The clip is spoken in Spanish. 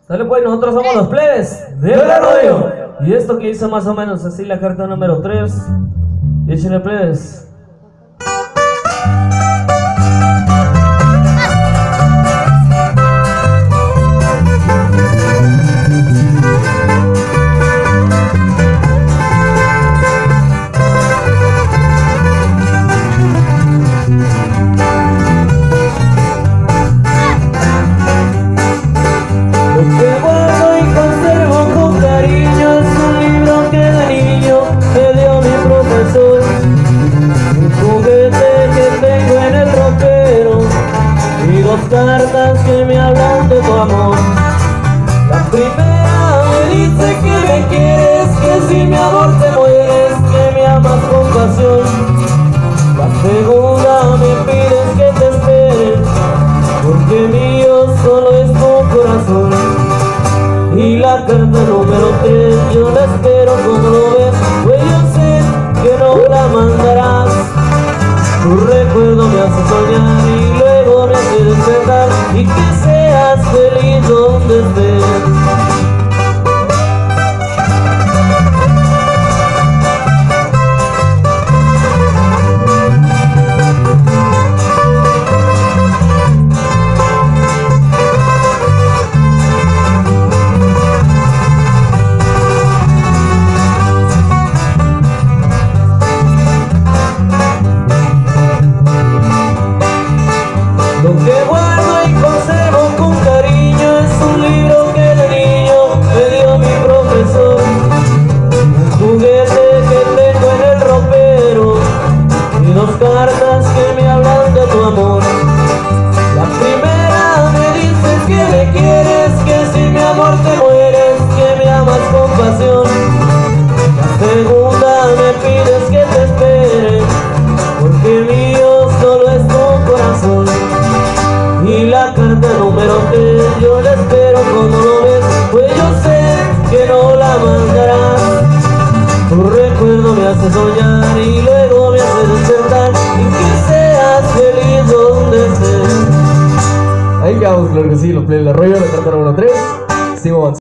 Sale pues, nosotros somos los plebes de la radio. Y esto que hizo más o menos así la carta número 3. Y échenle plebes. Cartas que me hablan de tu amor. La primera me dice que me quieres, que si mi amor te mueres, que me amas con pasión. La segunda me pides que te espere, porque mío solo es tu corazón. Y la carta número 3 yo la espero como lo ves, pues yo sé que no la mandarás. Tu recuerdo me hace soñar y luego me hace despertar, y que seas feliz donde estés. Lo que guardo y conservo con cariño es un libro que de niño me dio mi profesor, un juguete que tengo en el ropero y 2 cartas que me hablan de tu amor. La primera me dices que me quieres, que si mi amor te mueres, que me amas con pasión. La segunda me pides que te espere, porque mío solo es tu corazón. Y la carta número 3 yo la espero como lo ves, pues yo sé que no la mandarás. Tu recuerdo me hace soñar y luego me hace despertar, y que seas feliz donde estés. Ahí quedamos, claro que sí, los plebes de la radio, la carta número 3. Sigo avanzando.